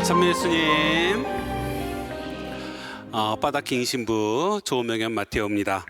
찬미 예수님, 바닥 긴 신부 조명현 마테오입니다.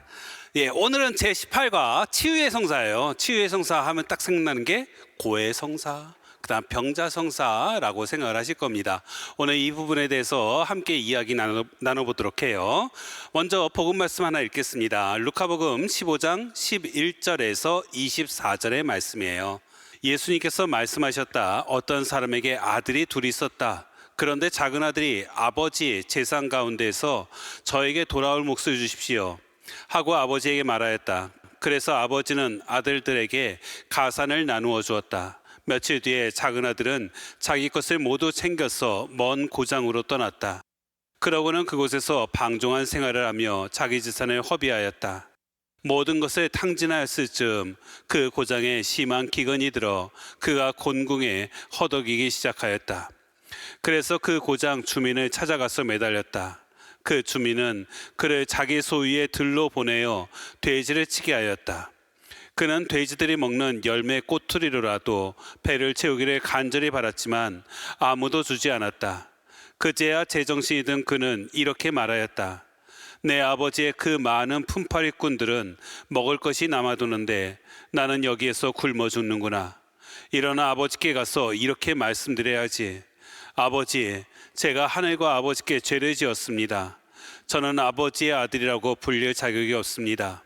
오늘은 제18과 치유의 성사예요. 치유의 성사 하면 딱 생각나는 게 고의 성사, 그 다음 병자 성사라고 생각을 하실 겁니다. 오늘 이 부분에 대해서 함께 이야기 나눠보도록 해요. 먼저 복음 말씀 하나 읽겠습니다. 루카복음 15장 11절에서 24절의 말씀이에요. 예수님께서 말씀하셨다. 어떤 사람에게 아들이 둘이 있었다. 그런데 작은 아들이 아버지 재산 가운데서 저에게 돌아올 몫을 주십시오 하고 아버지에게 말하였다. 그래서 아버지는 아들들에게 가산을 나누어 주었다. 며칠 뒤에 작은 아들은 자기 것을 모두 챙겨서 먼 고장으로 떠났다. 그러고는 그곳에서 방종한 생활을 하며 자기 재산을 허비하였다. 모든 것을 탕진하였을 즈음 그 고장에 심한 기근이 들어 그가 곤궁에 허덕이기 시작하였다. 그래서 그 고장 주민을 찾아가서 매달렸다. 그 주민은 그를 자기 소유의 들로 보내어 돼지를 치게 하였다. 그는 돼지들이 먹는 열매 꼬투리로라도 배를 채우기를 간절히 바랐지만 아무도 주지 않았다. 그제야 제정신이 든 그는 이렇게 말하였다. 내 아버지의 그 많은 품팔이꾼들은 먹을 것이 남아도는데 나는 여기에서 굶어 죽는구나. 일어나 아버지께 가서 이렇게 말씀드려야지. 아버지, 제가 하늘과 아버지께 죄를 지었습니다. 저는 아버지의 아들이라고 불릴 자격이 없습니다.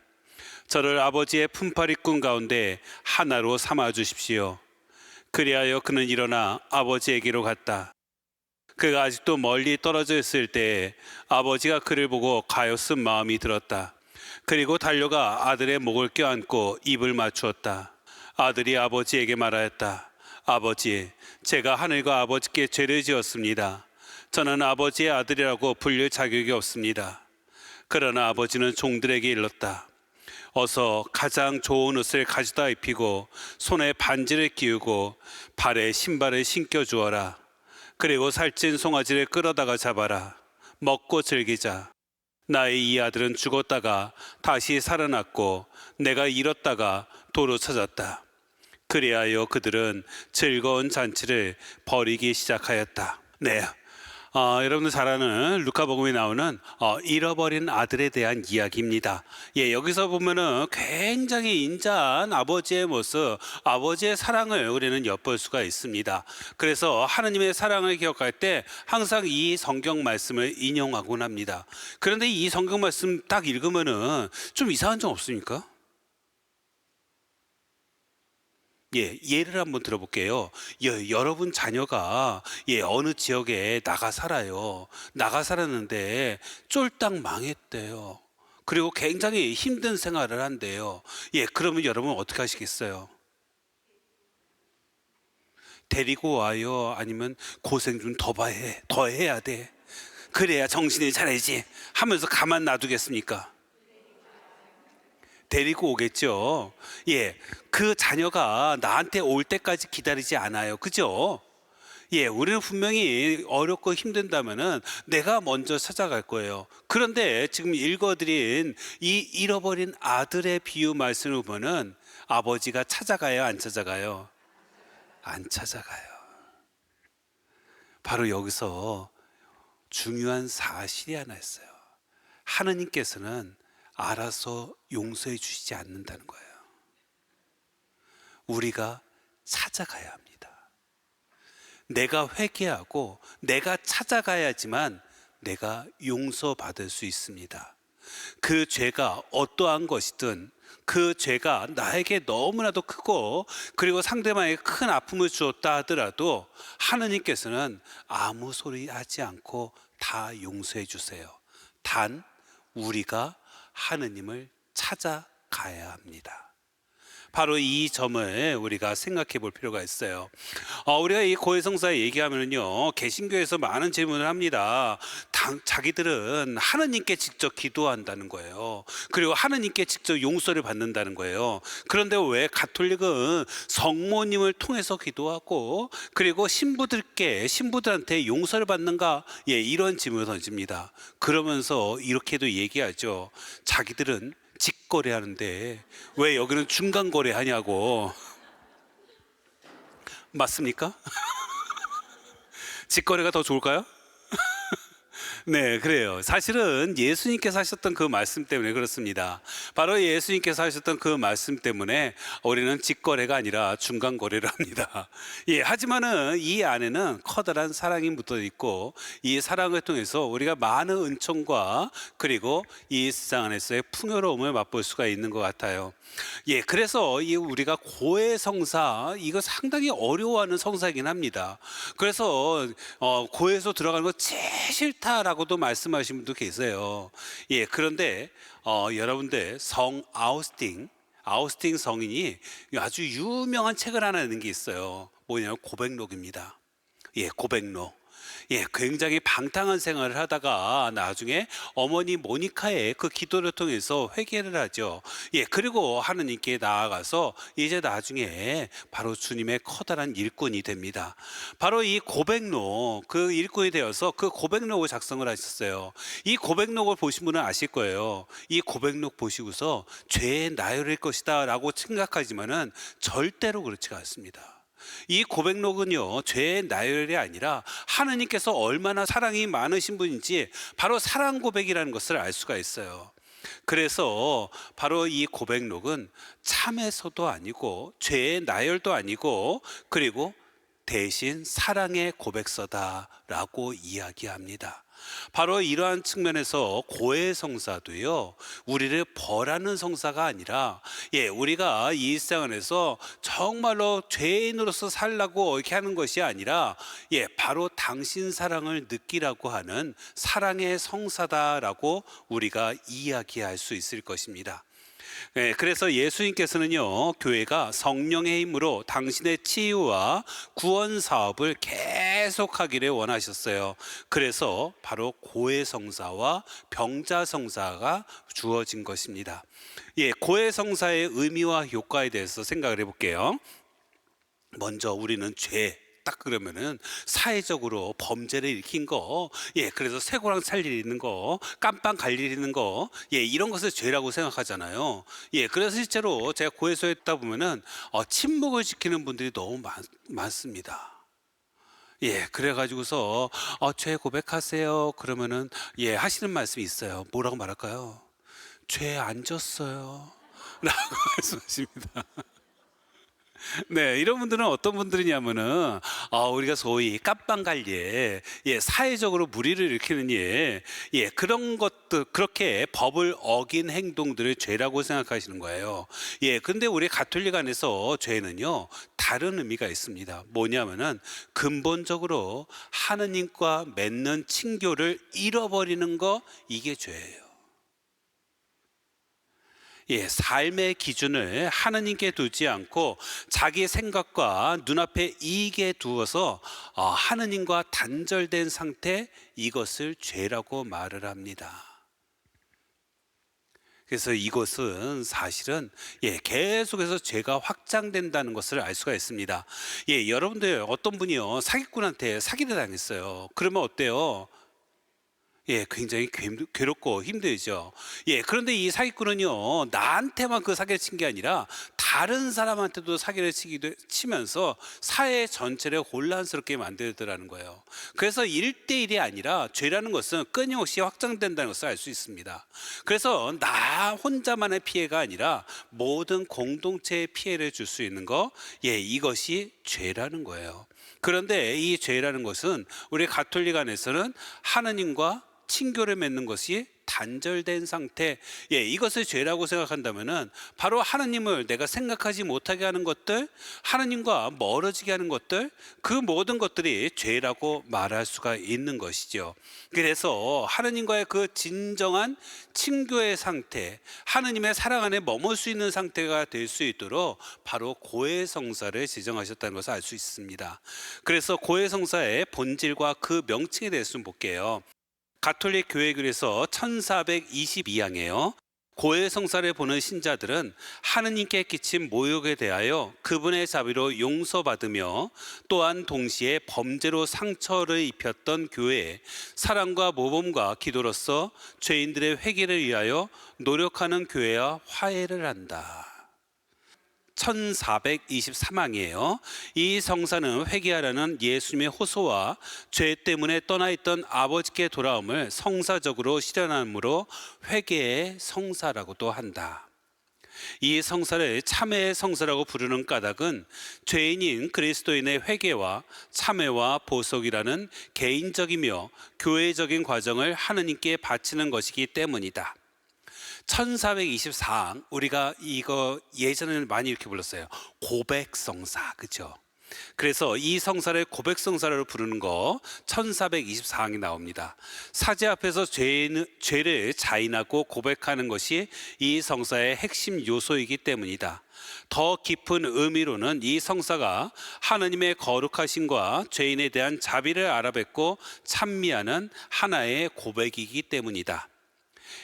저를 아버지의 품팔이꾼 가운데 하나로 삼아 주십시오. 그리하여 그는 일어나 아버지에게로 갔다. 그가 아직도 멀리 떨어져 있을 때에 아버지가 그를 보고 가엾은 마음이 들었다. 그리고 달려가 아들의 목을 껴안고 입을 맞추었다. 아들이 아버지에게 말하였다. 아버지, 제가 하늘과 아버지께 죄를 지었습니다. 저는 아버지의 아들이라고 불릴 자격이 없습니다. 그러나 아버지는 종들에게 일렀다. 어서 가장 좋은 옷을 가져다 입히고 손에 반지를 끼우고 발에 신발을 신겨 주어라. 그리고 살찐 송아지를 끌어다가 잡아라. 먹고 즐기자. 나의 이 아들은 죽었다가 다시 살아났고 내가 잃었다가 도로 찾았다. 그리하여 그들은 즐거운 잔치를 벌이기 시작하였다. 네, 여러분들 잘 아는 루카복음에 나오는 잃어버린 아들에 대한 이야기입니다. 여기서 보면은 굉장히 인자한 아버지의 모습, 아버지의 사랑을 우리는 엿볼 수가 있습니다. 그래서 하느님의 사랑을 기억할 때 항상 이 성경 말씀을 인용하곤 합니다. 그런데 이 성경 말씀 딱 읽으면은 좀 이상한 점 없습니까? 예를 한번 들어볼게요. 여러분 자녀가 어느 지역에 나가 살아요. 나가 살았는데 쫄딱 망했대요. 그리고 굉장히 힘든 생활을 한대요. 그러면 여러분 어떻게 하시겠어요? 데리고 와요? 아니면 고생 좀 더 해야 돼? 그래야 정신이 차리지 하면서 가만 놔두겠습니까? 데리고 오겠죠. 그 자녀가 나한테 올 때까지 기다리지 않아요. 그죠? 우리는 분명히 어렵고 힘든다면은 내가 먼저 찾아갈 거예요. 그런데 지금 읽어드린 이 잃어버린 아들의 비유 말씀을 보면은 아버지가 찾아가요, 안 찾아가요? 안 찾아가요. 바로 여기서 중요한 사실이 하나 있어요. 하느님께서는 알아서 용서해 주시지 않는다는 거예요. 우리가 찾아가야 합니다. 내가 회개하고 내가 찾아가야지만 내가 용서받을 수 있습니다. 그 죄가 어떠한 것이든 그 죄가 나에게 너무나도 크고 그리고 상대방에게 큰 아픔을 주었다 하더라도 하느님께서는 아무 소리 하지 않고 다 용서해 주세요. 단 우리가 하느님을 찾아가야 합니다. 바로 이 점을 우리가 생각해 볼 필요가 있어요. 우리가 이 고해성사 얘기하면요, 개신교에서 많은 질문을 합니다. 자기들은 하느님께 직접 기도한다는 거예요. 그리고 하느님께 직접 용서를 받는다는 거예요. 그런데 왜 가톨릭은 성모님을 통해서 기도하고 그리고 신부들한테 용서를 받는가? 이런 질문을 던집니다. 그러면서 이렇게도 얘기하죠. 자기들은 직거래 하는데 왜 여기는 중간거래 하냐고. 맞습니까? 직거래가 더 좋을까요? 네, 그래요. 사실은 예수님께서 하셨던 그 말씀 때문에 그렇습니다. 바로 예수님께서 하셨던 그 말씀 때문에 우리는 직거래가 아니라 중간거래를 합니다. 예, 하지만은 이 안에는 커다란 사랑이 묻어 있고 이 사랑을 통해서 우리가 많은 은총과 그리고 이 세상 안에서의 풍요로움을 맛볼 수가 있는 것 같아요. 예, 그래서 이 우리가 고해성사 이거 상당히 어려워하는 성사이긴 합니다. 그래서 고해에서 들어가는 거 제일 싫다라고도 말씀하신 분도 계세요. 예, 그런데 여러분들 성 아우스팅 성인이 아주 유명한 책을 하나 낸 게 있어요. 뭐냐면 고백록입니다. 예, 고백록. 예, 굉장히 방탕한 생활을 하다가 나중에 어머니 모니카의 그 기도를 통해서 회개를 하죠. 예, 그리고 하느님께 나아가서 이제 나중에 바로 주님의 커다란 일꾼이 됩니다. 바로 이 고백록, 그 일꾼이 되어서 그 고백록을 작성을 하셨어요. 이 고백록을 보신 분은 아실 거예요. 이 고백록 보시고서 죄의 나열일 것이다 라고 생각하지만은 절대로 그렇지가 않습니다. 이 고백록은요, 죄의 나열이 아니라 하느님께서 얼마나 사랑이 많으신 분인지 바로 사랑 고백이라는 것을 알 수가 있어요. 그래서 바로 이 고백록은 참에서도 아니고 죄의 나열도 아니고 그리고 대신 사랑의 고백서다라고 이야기합니다. 바로 이러한 측면에서 고해 성사도요, 우리를 벌하는 성사가 아니라, 예, 우리가 이 세상 안에서 정말로 죄인으로서 살라고 이렇게 하는 것이 아니라, 예, 바로 당신 사랑을 느끼라고 하는 사랑의 성사다라고 우리가 이야기할 수 있을 것입니다. 네, 그래서 예수님께서는요, 교회가 성령의 힘으로 당신의 치유와 구원 사업을 계속하기를 원하셨어요. 그래서 바로 고해성사와 병자성사가 주어진 것입니다. 예, 고해성사의 의미와 효과에 대해서 생각을 해볼게요. 먼저 우리는 딱 그러면은 사회적으로 범죄를 일으킨 거, 예, 그래서 쇠고랑 살 일 있는 거, 깜빵 갈 일 있는 거, 예, 이런 것을 죄라고 생각하잖아요. 예, 그래서 실제로 제가 고해소에 있다 보면은 침묵을 지키는 분들이 너무 많습니다. 예, 그래가지고서 죄 고백하세요. 그러면은 예, 하시는 말씀이 있어요. 뭐라고 말할까요? 죄 안 졌어요. 라고 말씀하십니다. 네, 이런 분들은 어떤 분들이냐면은 우리가 소위 깜빵갈예, 예, 사회적으로 무리를 일으키는 예, 예, 그런 것들, 그렇게 법을 어긴 행동들을 죄라고 생각하시는 거예요. 예, 근데 우리 가톨릭 안에서 죄는요 다른 의미가 있습니다. 뭐냐면은 근본적으로 하느님과 맺는 친교를 잃어버리는 거, 이게 죄예요. 예, 삶의 기준을 하느님께 두지 않고 자기 생각과 눈앞에 이익에 두어서 하느님과 단절된 상태, 이것을 죄라고 말을 합니다. 그래서 이것은 사실은 예, 계속해서 죄가 확장된다는 것을 알 수가 있습니다. 예, 여러분들 어떤 분이요 사기꾼한테 사기를 당했어요. 그러면 어때요? 예, 굉장히 괴롭고 힘들죠. 예, 그런데 이 사기꾼은요, 나한테만 그 사기를 친 게 아니라 다른 사람한테도 사기를 치면서 사회 전체를 혼란스럽게 만들더라는 거예요. 그래서 1대1이 아니라 죄라는 것은 끊임없이 확장된다는 것을 알 수 있습니다. 그래서 나 혼자만의 피해가 아니라 모든 공동체의 피해를 줄 수 있는 거, 예, 이것이 죄라는 거예요. 그런데 이 죄라는 것은 우리 가톨릭 안에서는 하느님과 친교를 맺는 것이 단절된 상태, 예, 이것을 죄라고 생각한다면은 바로 하나님을 내가 생각하지 못하게 하는 것들, 하나님과 멀어지게 하는 것들, 그 모든 것들이 죄라고 말할 수가 있는 것이죠. 그래서 하나님과의 그 진정한 친교의 상태, 하나님의 사랑 안에 머물 수 있는 상태가 될 수 있도록 바로 고해성사를 지정하셨다는 것을 알 수 있습니다. 그래서 고해성사의 본질과 그 명칭에 대해서 좀 볼게요. 가톨릭 교회글에서 1422항에요. 고해성사를 보는 신자들은 하느님께 끼친 모욕에 대하여 그분의 자비로 용서받으며 또한 동시에 범죄로 상처를 입혔던 교회에 사랑과 모범과 기도로서 죄인들의 회개를 위하여 노력하는 교회와 화해를 한다. 1423항이에요. 이 성사는 회개하라는 예수님의 호소와 죄 때문에 떠나 있던 아버지께 돌아옴을 성사적으로 실현함으로 회개의 성사라고도 한다. 이 성사를 참회의 성사라고 부르는 까닭은 죄인인 그리스도인의 회개와 참회와 보속이라는 개인적이며 교회적인 과정을 하느님께 바치는 것이기 때문이다. 1424항, 우리가 이거 예전에는 많이 이렇게 불렀어요. 고백성사, 그죠? 그래서 이 성사를 고백성사로 부르는 거 1424항이 나옵니다. 사제 앞에서 죄를 자인하고 고백하는 것이 이 성사의 핵심 요소이기 때문이다. 더 깊은 의미로는 이 성사가 하느님의 거룩하심과 죄인에 대한 자비를 알아뵙고 찬미하는 하나의 고백이기 때문이다.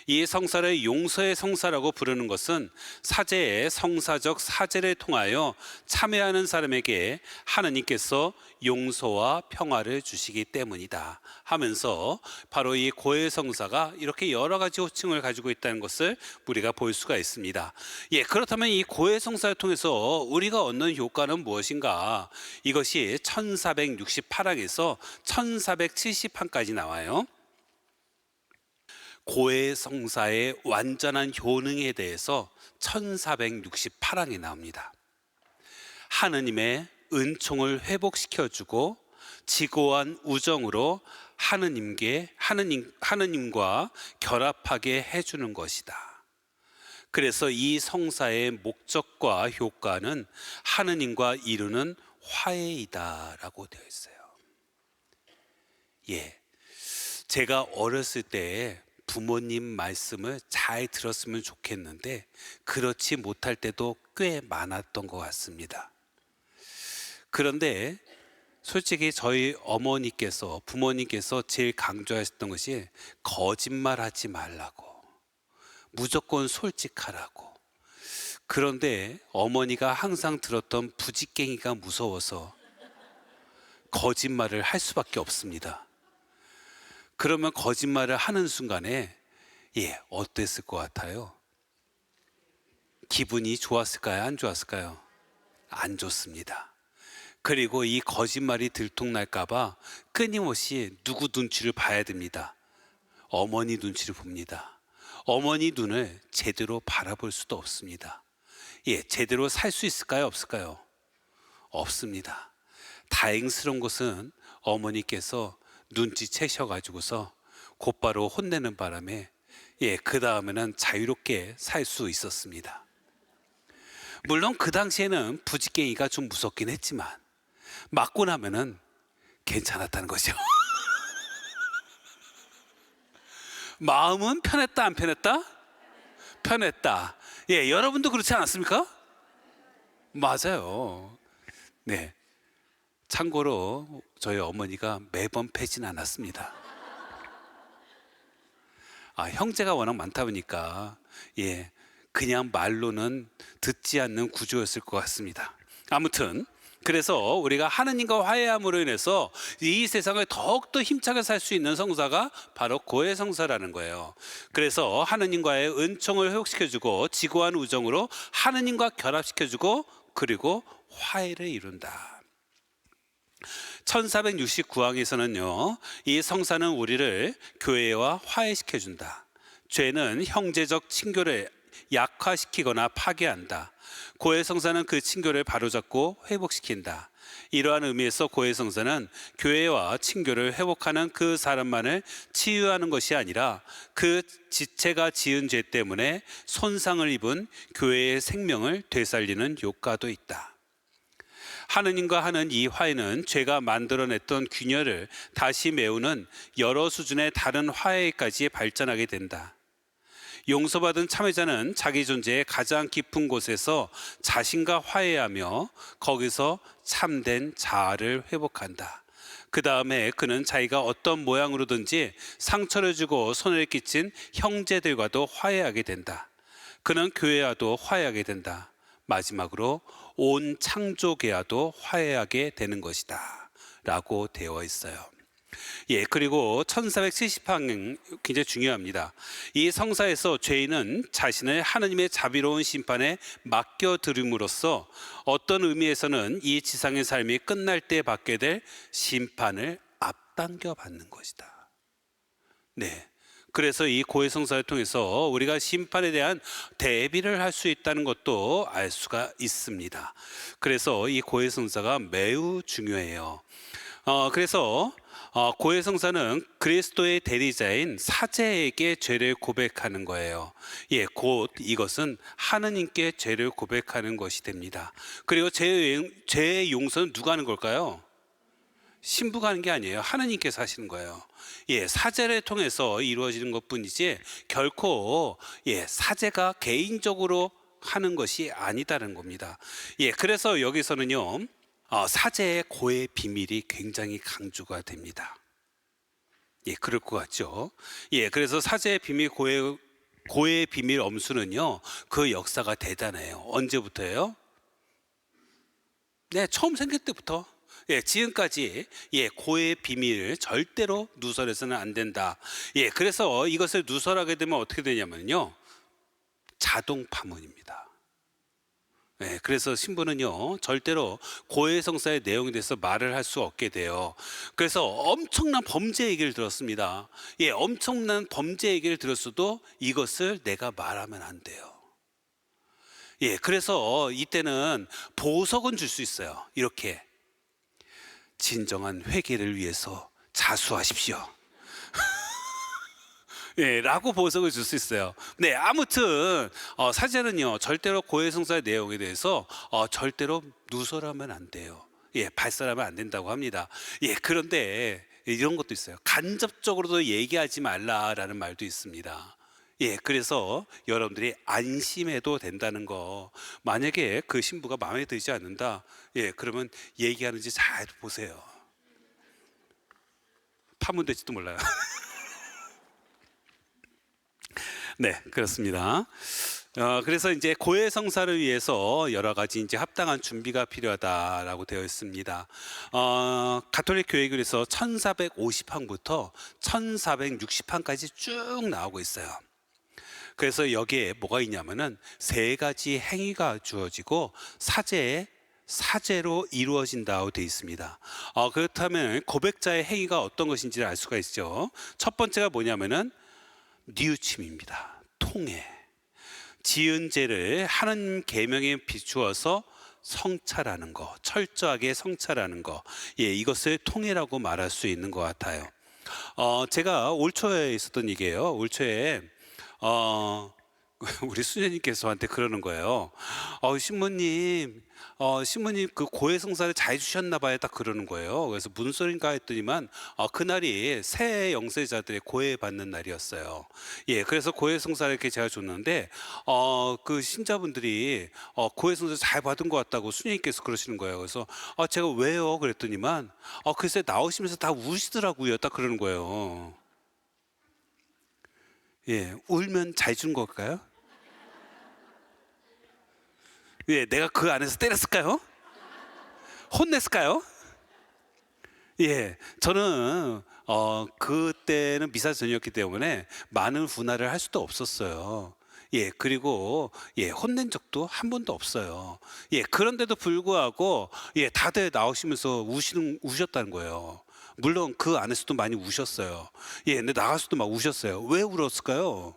이 성사를 용서의 성사라고 부르는 것은 사제의 성사적 사제를 통하여 참회하는 사람에게 하느님께서 용서와 평화를 주시기 때문이다 하면서 바로 이 고해 성사가 이렇게 여러 가지 호칭을 가지고 있다는 것을 우리가 볼 수가 있습니다. 그렇다면 이 고해 성사를 통해서 우리가 얻는 효과는 무엇인가? 이것이 1468항에서 1470항까지 나와요. 고해 성사의 완전한 효능에 대해서 1468항에 나옵니다. 하느님의 은총을 회복시켜주고 지고한 우정으로 하느님과 결합하게 해주는 것이다. 그래서 이 성사의 목적과 효과는 하느님과 이루는 화해이다라고 되어 있어요. 제가 어렸을 때 부모님 말씀을 잘 들었으면 좋겠는데 그렇지 못할 때도 꽤 많았던 것 같습니다. 그런데 솔직히 저희 부모님께서 제일 강조하셨던 것이 거짓말하지 말라고, 무조건 솔직하라고. 그런데 어머니가 항상 들었던 부직갱이가 무서워서 거짓말을 할 수밖에 없습니다. 그러면 거짓말을 하는 순간에 어땠을 것 같아요? 기분이 좋았을까요? 안 좋았을까요? 안 좋습니다. 그리고 이 거짓말이 들통날까봐 끊임없이 누구 눈치를 봐야 됩니다. 어머니 눈치를 봅니다. 어머니 눈을 제대로 바라볼 수도 없습니다. 제대로 살 수 있을까요? 없을까요? 없습니다. 다행스러운 것은 어머니께서 눈치채셔가지고서 곧바로 혼내는 바람에 그 다음에는 자유롭게 살 수 있었습니다. 물론 그 당시에는 부직갱이가 좀 무섭긴 했지만 맞고 나면은 괜찮았다는 거죠. 마음은 편했다, 안 편했다? 편했다. 여러분도 그렇지 않았습니까? 맞아요. 참고로 저희 어머니가 매번 패진 않았습니다. 형제가 워낙 많다 보니까 그냥 말로는 듣지 않는 구조였을 것 같습니다. 아무튼 그래서 우리가 하느님과 화해함으로 인해서 이 세상을 더욱더 힘차게 살 수 있는 성사가 바로 고해 성사라는 거예요. 그래서 하느님과의 은총을 회복시켜주고 지고한 우정으로 하느님과 결합시켜주고 그리고 화해를 이룬다. 1469항에서는요, 이 성사는 우리를 교회와 화해시켜준다. 죄는 형제적 친교를 약화시키거나 파괴한다. 고해 성사는 그 친교를 바로잡고 회복시킨다. 이러한 의미에서 고해 성사는 교회와 친교를 회복하는 그 사람만을 치유하는 것이 아니라 그 지체가 지은 죄 때문에 손상을 입은 교회의 생명을 되살리는 효과도 있다. 하느님과 하는 이 화해는 죄가 만들어냈던 균열을 다시 메우는 여러 수준의 다른 화해까지 발전하게 된다. 용서받은 참회자는 자기 존재의 가장 깊은 곳에서 자신과 화해하며 거기서 참된 자아를 회복한다. 그 다음에 그는 자기가 어떤 모양으로든지 상처를 주고 손해를 끼친 형제들과도 화해하게 된다. 그는 교회와도 화해하게 된다. 마지막으로 온 창조계와도 화해하게 되는 것이다 라고 되어 있어요. 그리고 1470항 굉장히 중요합니다. 이 성사에서 죄인은 자신을 하느님의 자비로운 심판에 맡겨드림으로써 어떤 의미에서는 이 지상의 삶이 끝날 때 받게 될 심판을 앞당겨 받는 것이다. 네. 그래서 이 고해성사를 통해서 우리가 심판에 대한 대비를 할 수 있다는 것도 알 수가 있습니다. 그래서 이 고해성사가 매우 중요해요. 그래서 고해성사는 그리스도의 대리자인 사제에게 죄를 고백하는 거예요. 곧 이것은 하느님께 죄를 고백하는 것이 됩니다. 그리고 죄의 용서는 누가 하는 걸까요? 신부가 하는 게 아니에요. 하느님께서 하시는 거예요. 사제를 통해서 이루어지는 것뿐이지 결코 사제가 개인적으로 하는 것이 아니다는 겁니다. 그래서 여기서는요, 사제의 고의 비밀이 굉장히 강조가 됩니다. 그럴 것 같죠? 그래서 사제의 비밀, 고의 비밀 엄수는요, 그 역사가 대단해요. 언제부터예요? 네, 처음 생길 때부터. 지금까지 고의 비밀을 절대로 누설해서는 안 된다. 그래서 이것을 누설하게 되면 어떻게 되냐면요, 자동 파문입니다. 그래서 신부는요 절대로 고해성사의 내용에 대해서 말을 할 수 없게 돼요. 그래서 엄청난 범죄 얘기를 들었습니다. 엄청난 범죄 얘기를 들었어도 이것을 내가 말하면 안 돼요. 그래서 이때는 보석은 줄 수 있어요. 이렇게 진정한 회개를 위해서 자수하십시오. 라고 보석을 줄 수 있어요. 아무튼 사제는요 절대로 고해성사의 내용에 대해서 절대로 누설하면 안 돼요. 발설하면 안 된다고 합니다. 그런데 이런 것도 있어요. 간접적으로도 얘기하지 말라라는 말도 있습니다. 그래서 여러분들이 안심해도 된다는 거. 만약에 그 신부가 마음에 들지 않는다, 그러면 얘기하는지 잘 보세요. 파문될지도 몰라요. 네, 그렇습니다. 그래서 이제 고해성사를 위해서 여러 가지 이제 합당한 준비가 필요하다라고 되어 있습니다. 가톨릭 교회에서 1450항부터 1460항까지 쭉 나오고 있어요. 그래서 여기에 뭐가 있냐면은 세 가지 행위가 주어지고 사제로 이루어진다고 되어 있습니다. 그렇다면 고백자의 행위가 어떤 것인지를 알 수가 있죠. 첫 번째가 뭐냐면은 뉘우침입니다. 통해. 지은 죄를 하나님 계명에 비추어서 성찰하는 거, 철저하게 성찰하는 거, 이것을 통해라고 말할 수 있는 것 같아요. 제가 올 초에 있었던 얘기예요. 올 초에 우리 수녀님께서 저한테 그러는 거예요. 신부님 그 고해성사를 잘 주셨나 봐요. 딱 그러는 거예요. 그래서 무슨 소린가 했더니만 그날이 새 영세자들의 고해 받는 날이었어요. 그래서 고해성사를 이렇게 제가 줬는데 그 신자분들이 고해성사 잘 받은 것 같다고 수녀님께서 그러시는 거예요. 그래서 제가 왜요? 그랬더니만 글쎄 나오시면서 다 우시더라고요. 딱 그러는 거예요. 울면 잘 준 걸까요? 내가 그 안에서 때렸을까요? 혼냈을까요? 저는 그때는 미사 전이었기 때문에 많은 분할을 할 수도 없었어요. 그리고 혼낸 적도 한 번도 없어요. 그런데도 불구하고 다들 나오시면서 우셨다는 거예요. 물론 그 안에서도 많이 우셨어요. 근데 나가서도 막 우셨어요. 왜 울었을까요?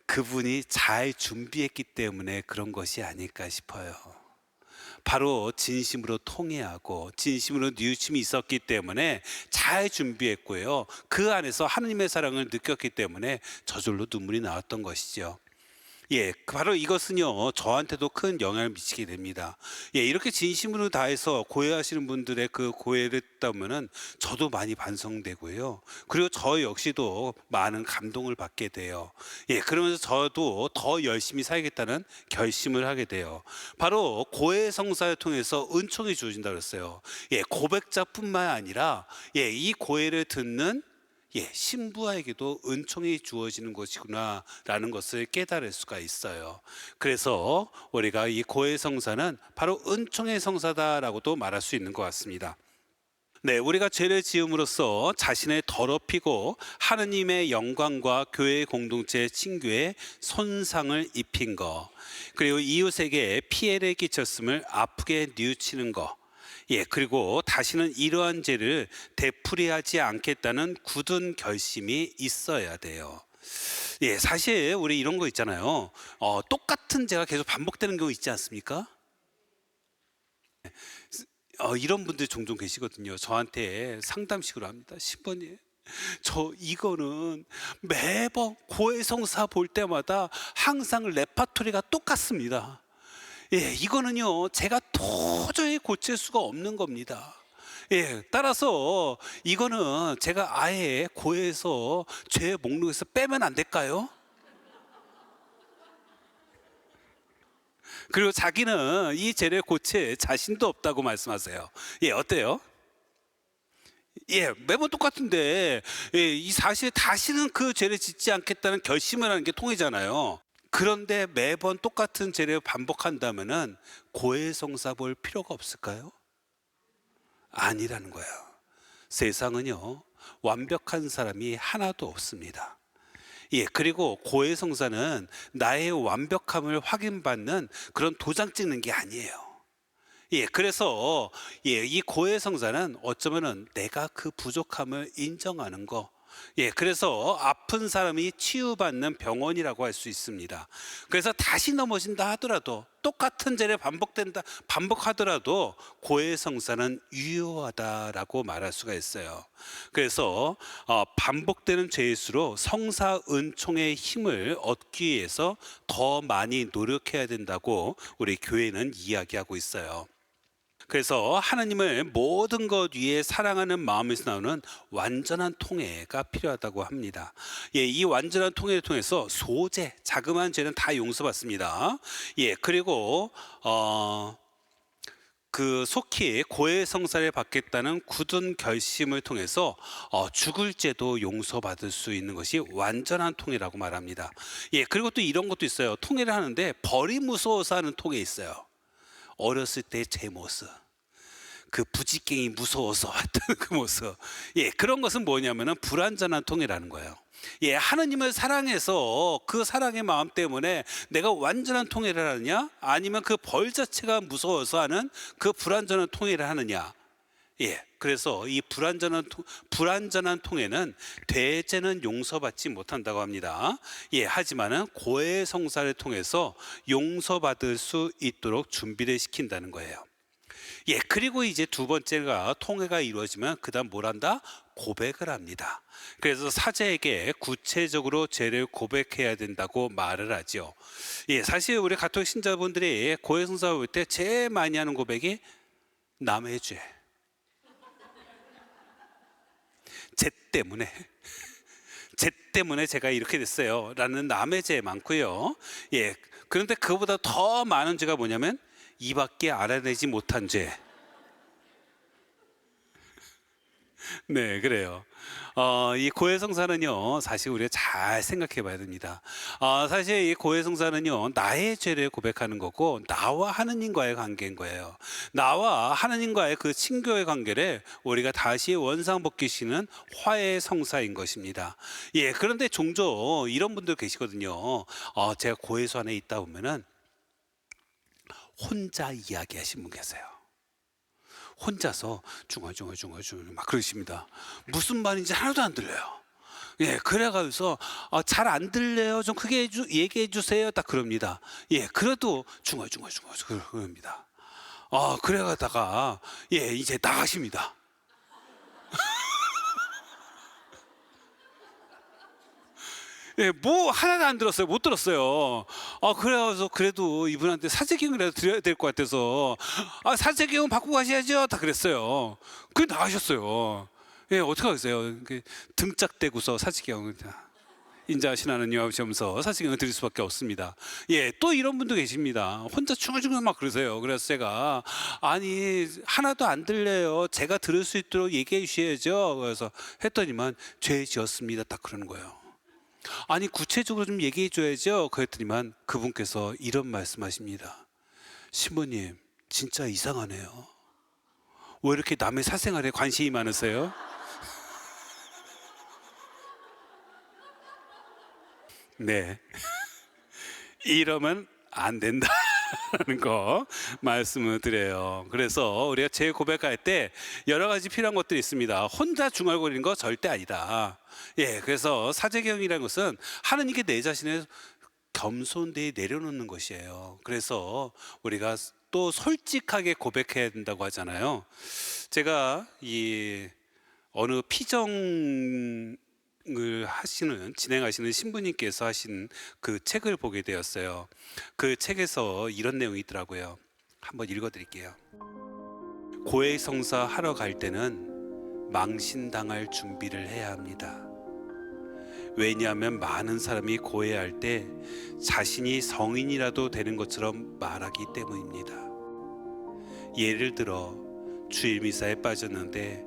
그분이 잘 준비했기 때문에 그런 것이 아닐까 싶어요. 바로 진심으로 통회하고 진심으로 뉘우침이 있었기 때문에 잘 준비했고요. 그 안에서 하느님의 사랑을 느꼈기 때문에 저절로 눈물이 나왔던 것이죠. 바로 이것은요 저한테도 큰 영향을 미치게 됩니다. 이렇게 진심으로 다해서 고해하시는 분들의 그 고해를 듣다면은 저도 많이 반성되고요. 그리고 저 역시도 많은 감동을 받게 돼요. 그러면서 저도 더 열심히 살겠다는 결심을 하게 돼요. 바로 고해 성사를 통해서 은총이 주어진다 그랬어요. 고백자뿐만 아니라 이 고해를 듣는 신부에게도 은총이 주어지는 것이구나 라는 것을 깨달을 수가 있어요. 그래서 우리가 이 고해 성사는 바로 은총의 성사다라고도 말할 수 있는 것 같습니다. 네, 우리가 죄를 지음으로써 자신을 더럽히고 하느님의 영광과 교회 공동체 친교에 손상을 입힌 거, 그리고 이웃에게 피해를 끼쳤음을 아프게 뉘우치는 거, 그리고 다시는 이러한 죄를 되풀이하지 않겠다는 굳은 결심이 있어야 돼요. 사실 우리 이런 거 있잖아요. 똑같은 죄가 계속 반복되는 경우 있지 않습니까? 이런 분들 종종 계시거든요. 저한테 상담식으로 합니다. 신부님, 저 이거는 매번 고해성사 볼 때마다 항상 레파토리가 똑같습니다. 이거는요 제가 도저히 고칠 수가 없는 겁니다. 따라서 이거는 제가 아예 고해서 죄 목록에서 빼면 안 될까요? 그리고 자기는 이 죄를 고칠 자신도 없다고 말씀하세요. 어때요? 매번 똑같은데, 이 사실 다시는 그 죄를 짓지 않겠다는 결심을 하는 게 통이잖아요. 그런데 매번 똑같은 죄를 반복한다면은 고해성사 볼 필요가 없을까요? 아니라는 거예요. 세상은요 완벽한 사람이 하나도 없습니다. 그리고 고해성사는 나의 완벽함을 확인받는 그런 도장 찍는 게 아니에요. 그래서 이 고해성사는 어쩌면은 내가 그 부족함을 인정하는 거. 그래서 아픈 사람이 치유받는 병원이라고 할 수 있습니다. 그래서 다시 넘어진다 하더라도, 똑같은 죄를 반복하더라도 고해성사는 유효하다라고 말할 수가 있어요. 그래서 반복되는 죄일수록 성사 은총의 힘을 얻기 위해서 더 많이 노력해야 된다고 우리 교회는 이야기하고 있어요. 그래서 하나님을 모든 것 위에 사랑하는 마음에서 나오는 완전한 통회가 필요하다고 합니다. 이 완전한 통회를 통해서 소재, 자그마한 죄는 다 용서받습니다. 그리고 그 속히 고해성사를 받겠다는 굳은 결심을 통해서 죽을 죄도 용서받을 수 있는 것이 완전한 통회라고 말합니다. 그리고 또 이런 것도 있어요. 통회를 하는데 벌이 무서워서 하는 통회 있어요. 어렸을 때 제 모습, 그 부지깽이 무서워서 했던 그 모습, 그런 것은 뭐냐면은 불완전한 통회라는 거예요. 하느님을 사랑해서 그 사랑의 마음 때문에 내가 완전한 통회를 하느냐, 아니면 그 벌 자체가 무서워서 하는 그 불완전한 통회를 하느냐. 그래서 이 불완전한 통회는 대죄는 용서받지 못한다고 합니다. 하지만은 고해성사를 통해서 용서받을 수 있도록 준비를 시킨다는 거예요. 그리고 이제 두 번째가 통회가 이루어지면 그다음 뭘 한다? 고백을 합니다. 그래서 사제에게 구체적으로 죄를 고백해야 된다고 말을 하죠. 사실 우리 가톨릭 신자분들이 고해성사 볼 때 제일 많이 하는 고백이 남의 죄. 쟤 때문에 제가 이렇게 됐어요 라는 남의 죄 많고요. 그런데 그보다 더 많은 죄가 뭐냐면 이밖에 알아내지 못한 죄. 그래요. 이 고해성사는요 사실 우리가 잘 생각해 봐야 됩니다. 사실 이 고해성사는요 나의 죄를 고백하는 거고, 나와 하느님과의 관계인 거예요. 나와 하느님과의 그 친교의 관계를 우리가 다시 원상복귀시는 화해의 성사인 것입니다. 그런데 종종 이런 분들 계시거든요. 제가 고해소 안에 있다 보면은 혼자 이야기하신 분 계세요. 혼자서 중얼중얼 막 그러십니다. 무슨 말인지 하나도 안 들려요. 그래가지고 잘 안 들려요, 좀 크게 얘기해 주세요, 딱 그럽니다. 그래도 중얼중얼 그럽니다. 그래가다가 이제 나가십니다. 뭐 하나도 안 들었어요. 못 들었어요. 그래서 그래도 이분한테 사제기용이라도 드려야 될 것 같아서 사제기용 받고 가셔야죠, 다 그랬어요. 그래 나가셨어요. 어떻게 하겠어요? 등짝대고서 사제기용을 인자하신 하나님 하시면서 사제기용을 드릴 수밖에 없습니다. 또 이런 분도 계십니다. 혼자 중얼중얼 막 그러세요. 그래서 제가 아니 하나도 안 들려요, 제가 들을 수 있도록 얘기해 주셔야죠. 그래서 했더니만 죄 지었습니다, 딱 그러는 거예요. 아니 구체적으로 좀 얘기해 줘야죠. 그랬더니만 그분께서 이런 말씀하십니다. 신부님 진짜 이상하네요. 왜 이렇게 남의 사생활에 관심이 많으세요? 네. 이러면 안 된다는 거 말씀을 드려요. 그래서 우리가 재고백할 때 여러 가지 필요한 것들이 있습니다. 혼자 중얼거리는 거 절대 아니다. 예, 그래서 사제경이라는 것은 하느님께 내 자신을 겸손되이 내려놓는 것이에요. 그래서 우리가 또 솔직하게 고백해야 된다고 하잖아요. 제가 이 어느 피정을 진행하시는 신부님께서 하신 그 책을 보게 되었어요. 그 책에서 이런 내용이 있더라고요. 한번 읽어드릴게요. 고해성사 하러 갈 때는 망신당할 준비를 해야 합니다. 왜냐하면 많은 사람이 고해할 때 자신이 성인이라도 되는 것처럼 말하기 때문입니다. 예를 들어 주일 미사에 빠졌는데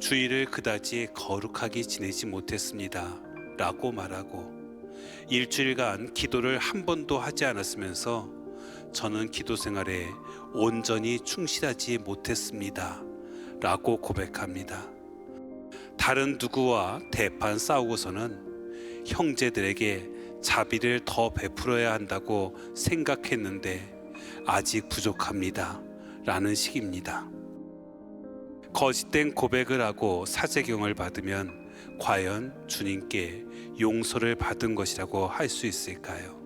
주일을 그다지 거룩하게 지내지 못했습니다 라고 말하고, 일주일간 기도를 한 번도 하지 않았으면서 저는 기도 생활에 온전히 충실하지 못했습니다 라고 고백합니다. 다른 누구와 대판 싸우고서는 형제들에게 자비를 더 베풀어야 한다고 생각했는데 아직 부족합니다 라는 식입니다. 거짓된 고백을 하고 사제경을 받으면 과연 주님께 용서를 받은 것이라고 할 수 있을까요?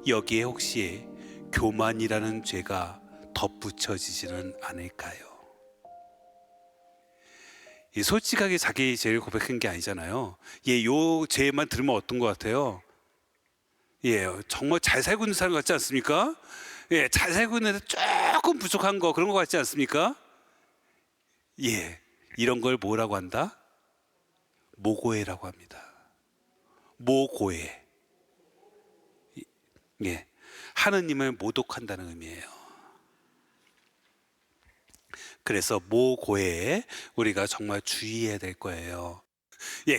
여기에 혹시 교만이라는 죄가 덧붙여지지는 않을까요? 솔직하게 자기 죄를 고백한 게 아니잖아요. 요 죄만 들으면 어떤 것 같아요? 정말 잘 살고 있는 사람 같지 않습니까? 잘 살고 있는데 조금 부족한 거, 그런 거 같지 않습니까? 이런 걸 뭐라고 한다? 모고해라고 합니다. 모고해. 하느님을 모독한다는 의미예요. 그래서 모고해에 우리가 정말 주의해야 될 거예요.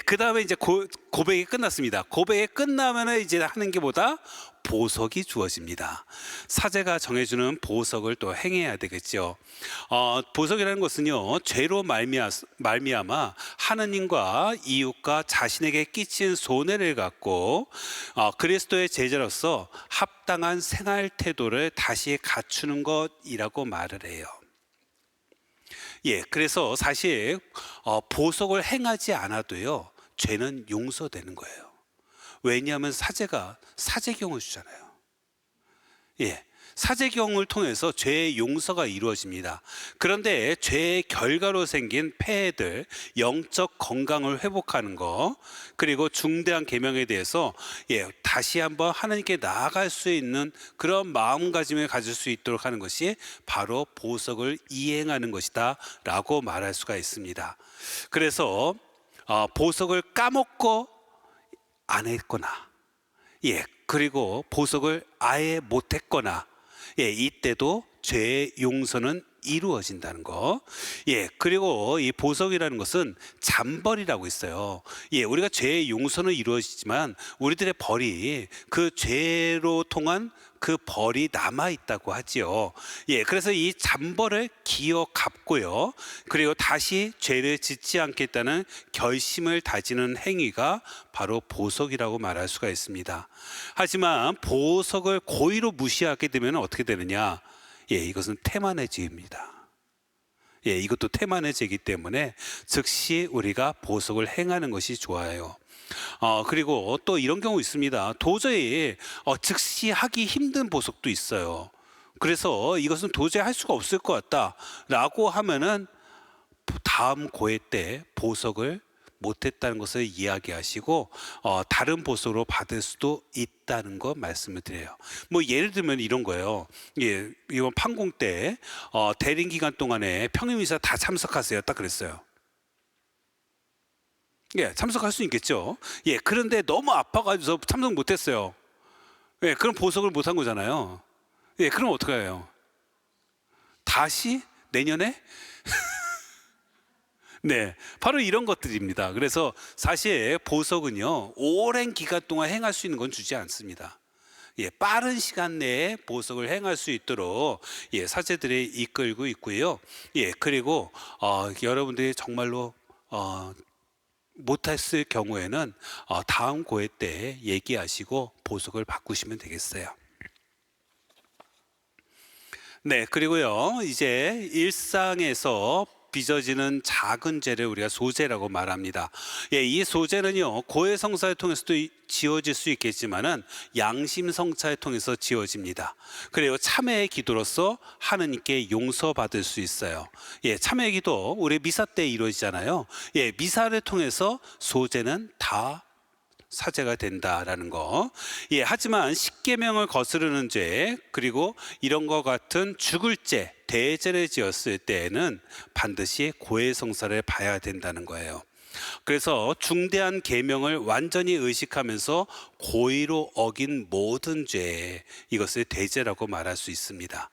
그 다음에 이제 고백이 끝났습니다. 고백이 끝나면 이제 하는 게 뭐다? 보석이 주어집니다. 사제가 정해주는 보석을 또 행해야 되겠죠. 보석이라는 것은요, 죄로 말미암아 하느님과 이웃과 자신에게 끼친 손해를 갖고 그리스도의 제자로서 합당한 생활 태도를 다시 갖추는 것이라고 말을 해요. 그래서 사실 보석을 행하지 않아도요, 죄는 용서되는 거예요. 왜냐하면 사제가 사제경을 주잖아요. 사제경을 통해서 죄의 용서가 이루어집니다. 그런데 죄의 결과로 생긴 폐해들, 영적 건강을 회복하는 거, 그리고 중대한 계명에 대해서 다시 한번 하나님께 나아갈 수 있는 그런 마음가짐을 가질 수 있도록 하는 것이 바로 보석을 이행하는 것이다 라고 말할 수가 있습니다. 그래서 보석을 까먹고 안 했거나, 그리고 보석을 아예 못했거나, 이때도 죄의 용서는 이루어진다는 거. 그리고 이 보석이라는 것은 잠벌이라고 있어요. 우리가 죄의 용서는 이루어지지만 우리들의 벌이, 그 죄로 통한 그 벌이 남아 있다고 하지요. 그래서 이 잠벌을 기어 갚고요, 그리고 다시 죄를 짓지 않겠다는 결심을 다지는 행위가 바로 보석이라고 말할 수가 있습니다. 하지만 보석을 고의로 무시하게 되면 어떻게 되느냐? 이것은 태만의 죄입니다. 이것도 태만의 죄이기 때문에 즉시 우리가 보석을 행하는 것이 좋아요. 그리고 또 이런 경우 있습니다. 도저히 즉시 하기 힘든 보석도 있어요. 그래서 이것은 도저히 할 수가 없을 것 같다라고 하면은 다음 고해 때 보석을 못했다는 것을 이야기하시고 다른 보석으로 받을 수도 있다는 거 말씀을 드려요. 뭐 예를 들면 이런 거예요. 이번 판공 때 대림 기간 동안에 평임이사 다 참석하세요, 딱 그랬어요. 참석할 수 있겠죠. 그런데 너무 아파가지고 참석 못했어요. 그럼 보석을 못한 거잖아요. 그럼 어떻게 해요? 다시 내년에? 바로 이런 것들입니다. 그래서 사실 보석은요, 오랜 기간 동안 행할 수 있는 건 주지 않습니다. 빠른 시간 내에 보석을 행할 수 있도록 사제들이 이끌고 있고요. 그리고 여러분들이 정말로 못했을 경우에는 다음 고회 때 얘기하시고 보석을 바꾸시면 되겠어요. 네, 그리고요, 이제 일상에서 빚어지는 작은 죄를 우리가 소재라고 말합니다. 이 소재는요, 고해성사를 통해서도 지어질 수 있겠지만은 양심성찰을 통해서 지어집니다. 그리고 참회의 기도로서 하느님께 용서받을 수 있어요. 참회의 기도 우리 미사 때 이루어지잖아요. 미사를 통해서 소재는 다 사죄가 된다라는 거. 하지만 십계명을 거스르는 죄, 그리고 이런 것 같은 죽을 죄, 대죄를 지었을 때에는 반드시 고해성사를 봐야 된다는 거예요. 그래서 중대한 계명을 완전히 의식하면서 고의로 어긴 모든 죄, 이것을 대죄라고 말할 수 있습니다.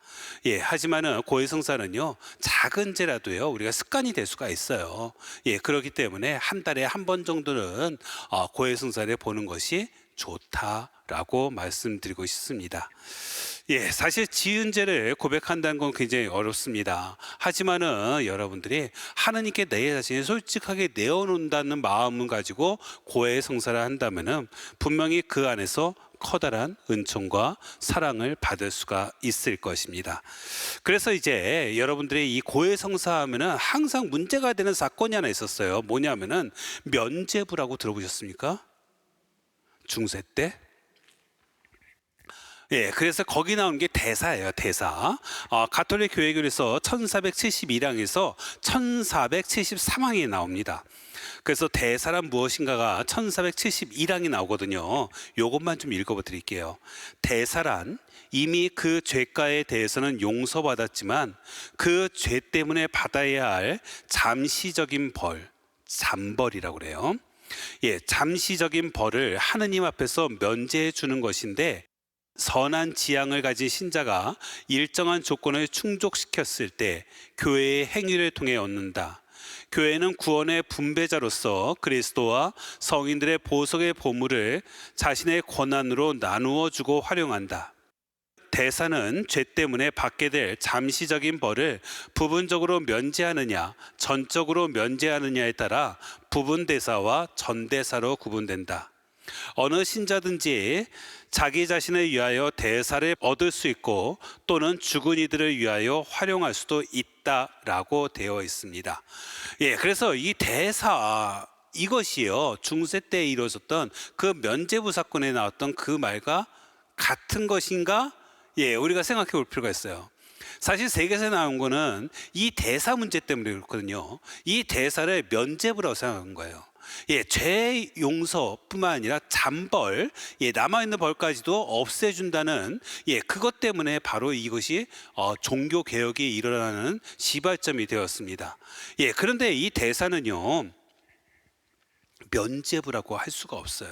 하지만은 고해성사는요, 작은 죄라도요 우리가 습관이 될 수가 있어요. 그렇기 때문에 한 달에 한 번 정도는 고해성사를 보는 것이 좋다라고 말씀드리고 싶습니다. 사실 지은 죄를 고백한다는 건 굉장히 어렵습니다. 하지만은 여러분들이 하나님께 내 자신을 솔직하게 내어놓는다는 마음을 가지고 고해성사를 한다면은 분명히 그 안에서 커다란 은총과 사랑을 받을 수가 있을 것입니다. 그래서 이제 여러분들이 이 고해성사하면은 항상 문제가 되는 사건이 하나 있었어요. 뭐냐면은 면죄부라고 들어보셨습니까? 중세 때? 그래서 거기 나온 게 대사예요, 대사. 가톨릭 교회교에서 1471항에서 1473항이 나옵니다. 그래서 대사란 무엇인가가 1471항이 나오거든요. 이것만 좀 읽어 드릴게요. 대사란 이미 그 죄가에 대해서는 용서받았지만 그 죄 때문에 받아야 할 잠시적인 벌, 잠벌이라고 그래요. 잠시적인 벌을 하느님 앞에서 면제해 주는 것인데, 선한 지향을 가진 신자가 일정한 조건을 충족시켰을 때 교회의 행위를 통해 얻는다. 교회는 구원의 분배자로서 그리스도와 성인들의 보석의 보물을 자신의 권한으로 나누어 주고 활용한다. 대사는 죄 때문에 받게 될 잠시적인 벌을 부분적으로 면제하느냐, 전적으로 면제하느냐에 따라 부분 대사와 전 대사로 구분된다. 어느 신자든지 자기 자신을 위하여 대사를 얻을 수 있고 또는 죽은 이들을 위하여 활용할 수도 있다라고 되어 있습니다. 그래서 이 대사, 이것이요, 중세 때 이루어졌던 그 면죄부 사건에 나왔던 그 말과 같은 것인가? 우리가 생각해 볼 필요가 있어요. 사실 세계에서 나온 거는 이 대사 문제 때문에 그렇거든요. 이 대사를 면죄부라고 생각한 거예요. 죄 용서뿐만 아니라 잠벌, 남아있는 벌까지도 없애준다는, 그것 때문에 바로 이것이 종교 개혁이 일어나는 시발점이 되었습니다. 그런데 이 대사는요, 면죄부라고 할 수가 없어요.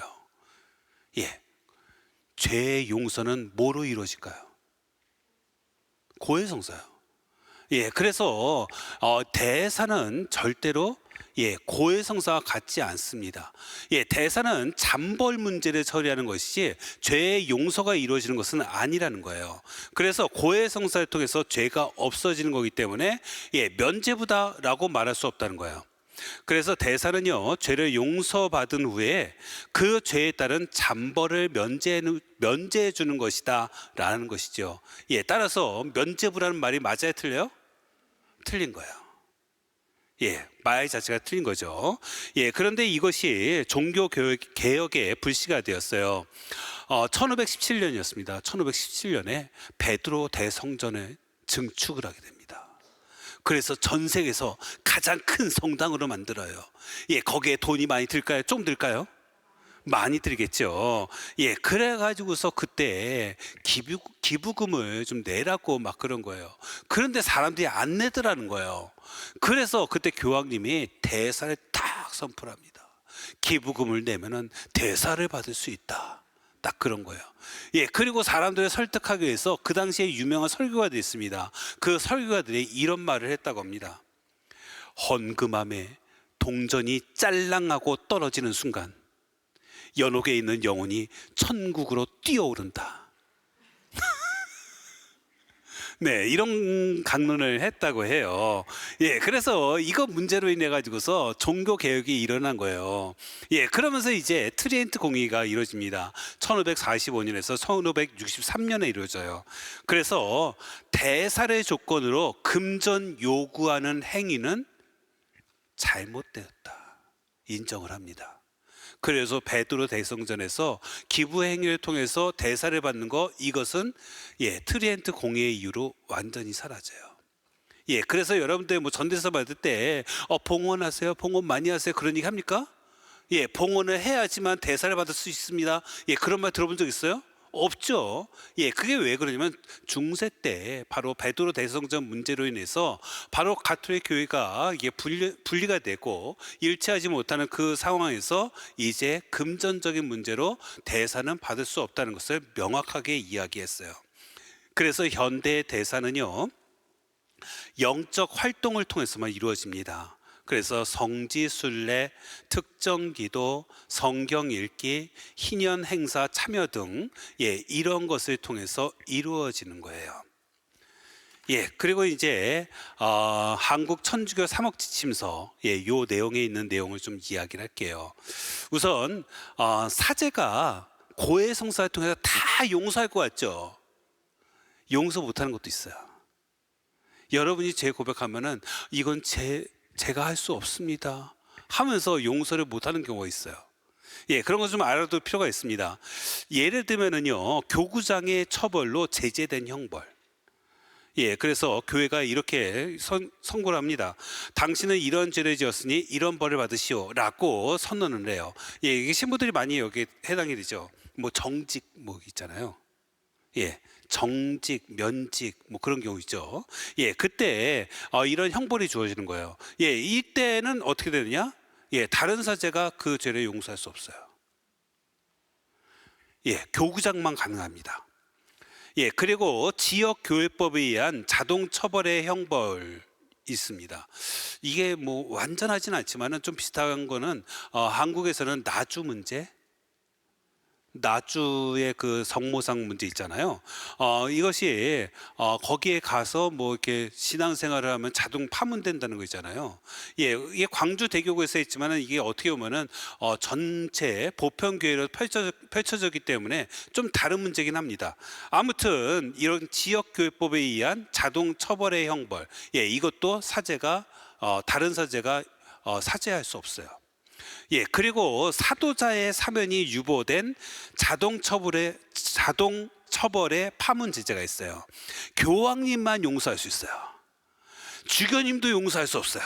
죄 용서는 뭐로 이루어질까요? 고해성사요. 그래서 대사는 절대로 고해성사와 같지 않습니다. 대사는 잠벌 문제를 처리하는 것이지 죄의 용서가 이루어지는 것은 아니라는 거예요. 그래서 고해성사를 통해서 죄가 없어지는 거기 때문에 면죄부다라고 말할 수 없다는 거예요. 그래서 대사는요, 죄를 용서받은 후에 그 죄에 따른 잠벌을 면제해 주는 것이다 라는 것이죠. 따라서 면죄부라는 말이 맞아요, 틀려요? 틀린 거예요. 말 자체가 틀린 거죠. 그런데 이것이 종교 개혁의 불씨가 되었어요. 1517년이었습니다. 1517년에 베드로 대성전을 증축을 하게 됩니다. 그래서 전 세계에서 가장 큰 성당으로 만들어요. 거기에 돈이 많이 들까요? 좀 들까요? 많이 들겠죠. 그래가지고서 그때 기부금을 좀 내라고 막 그런 거예요. 그런데 사람들이 안 내더라는 거예요. 그래서 그때 교황님이 대사를 딱 선포합니다. 기부금을 내면은 대사를 받을 수 있다. 딱 그런 거예요. 그리고 사람들을 설득하기 위해서 그 당시에 유명한 설교가들이 있습니다. 그 설교가들이 이런 말을 했다고 합니다. 헌금함에 동전이 짤랑하고 떨어지는 순간 연옥에 있는 영혼이 천국으로 뛰어오른다. 네, 이런 강론을 했다고 해요. 예, 그래서 이거 문제로 인해 가지고서 종교 개혁이 일어난 거예요. 예, 그러면서 이제 트리엔트 공의가 이루어집니다. 1545년에서 1563년에 이루어져요. 그래서 대살의 조건으로 금전 요구하는 행위는 잘못되었다. 인정을 합니다. 그래서 베드로 대성전에서 기부 행위를 통해서 대사를 받는 거, 이것은 트리엔트 공의의 이유로 완전히 사라져요. 그래서 여러분들 뭐 전대사 받을 때 봉헌하세요, 봉헌 많이 하세요, 그런 얘기 합니까? 봉헌을 해야지만 대사를 받을 수 있습니다. 그런 말 들어본 적 있어요? 없죠. 그게 왜 그러냐면 중세 때 바로 베드로 대성전 문제로 인해서 바로 가톨릭 교회가 이게 분리가 되고 일치하지 못하는 그 상황에서 이제 금전적인 문제로 대사는 받을 수 없다는 것을 명확하게 이야기했어요. 그래서 현대 대사는요, 영적 활동을 통해서만 이루어집니다. 그래서 성지 순례, 특정 기도, 성경 읽기, 희년 행사 참여 등 이런 것을 통해서 이루어지는 거예요. 그리고 이제 한국 천주교 삼억지침서 요 내용에 있는 내용을 좀 이야기를 할게요. 우선 사제가 고해 성사를 통해서 다 용서할 것 같죠? 용서 못하는 것도 있어요. 여러분이 제 고백하면은 이건 제가 할 수 없습니다 하면서 용서를 못하는 경우가 있어요. 그런 거 좀 알아둘 필요가 있습니다. 예를 들면은요, 교구장의 처벌로 제재된 형벌. 그래서 교회가 이렇게 선고를 합니다. 당신은 이런 죄를 지었으니 이런 벌을 받으시오 라고 선언을 해요. 이게 신부들이 많이 여기에 해당이 되죠. 뭐 정직 뭐 있잖아요. 정직, 면직 뭐 그런 경우 있죠. 그때 이런 형벌이 주어지는 거예요. 이때는 어떻게 되느냐? 다른 사제가 그 죄를 용서할 수 없어요. 교구장만 가능합니다. 그리고 지역 교회법에 의한 자동 처벌의 형벌 있습니다. 이게 뭐 완전하진 않지만은 좀 비슷한 거는 한국에서는 나주 문제, 나주의 그 성모상 문제 있잖아요. 이것이 거기에 가서 뭐 이렇게 신앙생활을 하면 자동 파문된다는 거 있잖아요. 이게 광주 대교구에서 있지만은 이게 어떻게 보면은 전체 보편교회로 펼쳐졌기 때문에 좀 다른 문제긴 합니다. 아무튼 이런 지역교회법에 의한 자동 처벌의 형벌, 이것도 사제가 다른 사제가 사죄할 수 없어요. 그리고 사도자의 사면이 유보된 자동 처벌의 파문 제재가 있어요. 교황님만 용서할 수 있어요. 주교님도 용서할 수 없어요.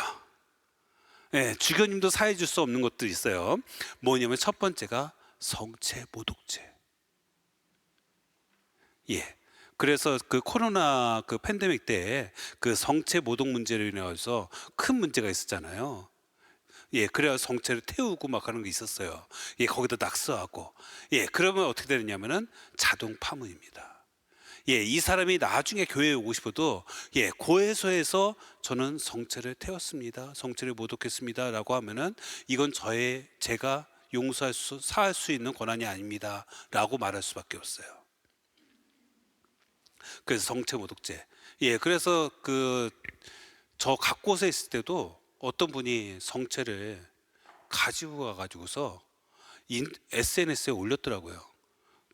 주교님도 사해 줄 수 없는 것들이 있어요. 뭐냐면 첫 번째가 성체 모독죄. 그래서 그 코로나 그 팬데믹 때 그 성체 모독 문제로 인해서 큰 문제가 있었잖아요. 그래야 성체를 태우고 막 하는 게 있었어요. 거기다 낙서하고. 그러면 어떻게 되느냐면은 자동 파문입니다. 이 사람이 나중에 교회에 오고 싶어도 고해소에서 저는 성체를 태웠습니다, 성체를 모독했습니다 라고 하면은 이건 제가 사할 수 있는 권한이 아닙니다 라고 말할 수밖에 없어요. 그래서 성체 모독죄. 그래서 저 각 곳에 있을 때도 어떤 분이 성체를 가지고 가가지고서 SNS에 올렸더라고요.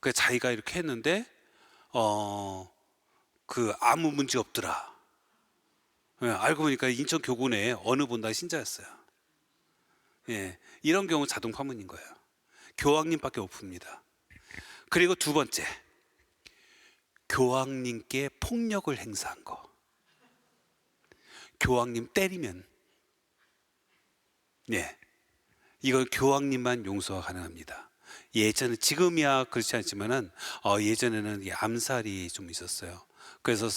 그 자기가 이렇게 했는데 아무 문제 없더라. 알고 보니까 인천 교군의 어느 본당 신자였어요. 이런 경우 자동 파문인 거예요. 교황님밖에 못 풉니다. 그리고 두 번째, 교황님께 폭력을 행사한 거. 교황님 때리면 이걸 교황님만 용서가 가능합니다. 지금이야 그렇지 않지만은 예전에는 암살이 좀 있었어요. 그래서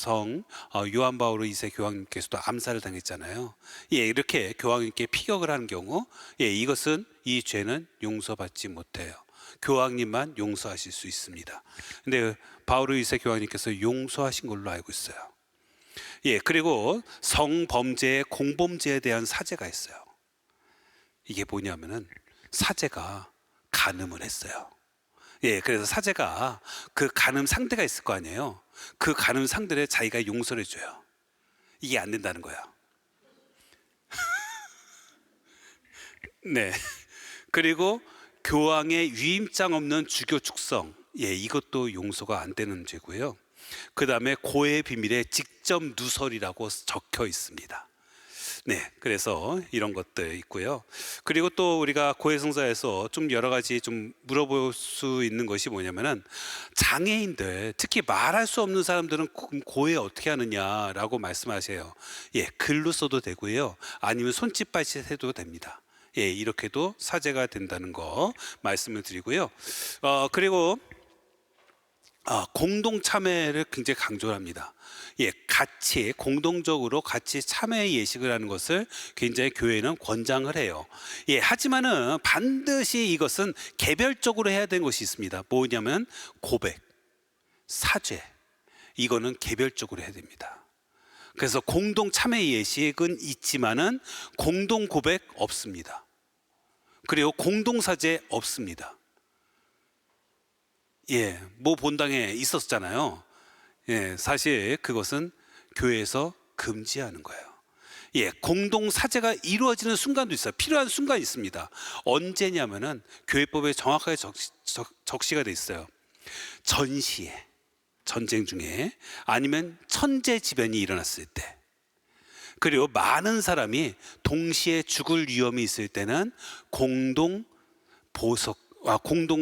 요한 바오로 2세 교황님께서도 암살을 당했잖아요. 이렇게 교황님께 피격을 하는 경우 이 죄는 용서받지 못해요. 교황님만 용서하실 수 있습니다. 근데 바오로 2세 교황님께서 용서하신 걸로 알고 있어요. 그리고 성범죄, 공범죄에 대한 사죄가 있어요. 이게 뭐냐면은 사제가 간음을 했어요. 예, 그래서 사제가 그 간음 상대가 있을 거 아니에요. 그 간음 상대를 자기가 용서를 해줘요. 이게 안 된다는 거야. 네. 그리고 교황의 위임장 없는 주교 축성, 예, 이것도 용서가 안 되는 죄고요. 그 다음에 고의 비밀에 직접 누설이라고 적혀 있습니다. 네, 그래서 이런 것들 있고요. 그리고 또 우리가 고해성사에서 좀 여러 가지 좀 물어볼 수 있는 것이 뭐냐면은, 장애인들, 특히 말할 수 없는 사람들은 고해 어떻게 하느냐라고 말씀하세요. 예, 글로 써도 되고요. 아니면 손짓 발짓 해도 됩니다. 예, 이렇게도 사제가 된다는 거 말씀을 드리고요. 그리고 공동 참회를 굉장히 강조를 합니다. 예, 같이 공동적으로 같이 참회 예식을 하는 것을 굉장히 교회는 권장을 해요. 예, 하지만은 반드시 이것은 개별적으로 해야 되는 것이 있습니다. 뭐냐면 고백, 사죄, 이거는 개별적으로 해야 됩니다. 그래서 공동 참회 예식은 있지만은 공동 고백 없습니다. 그리고 공동 사죄 없습니다. 예, 모 본당에 있었잖아요. 예, 사실 그것은 교회에서 금지하는 거예요. 예, 공동 사죄가 이루어지는 순간도 있어요. 필요한 순간이 있습니다. 언제냐면은 교회법에 정확하게 적시가 돼 있어요. 전시에, 전쟁 중에, 아니면 천재지변이 일어났을 때, 그리고 많은 사람이 동시에 죽을 위험이 있을 때는 공동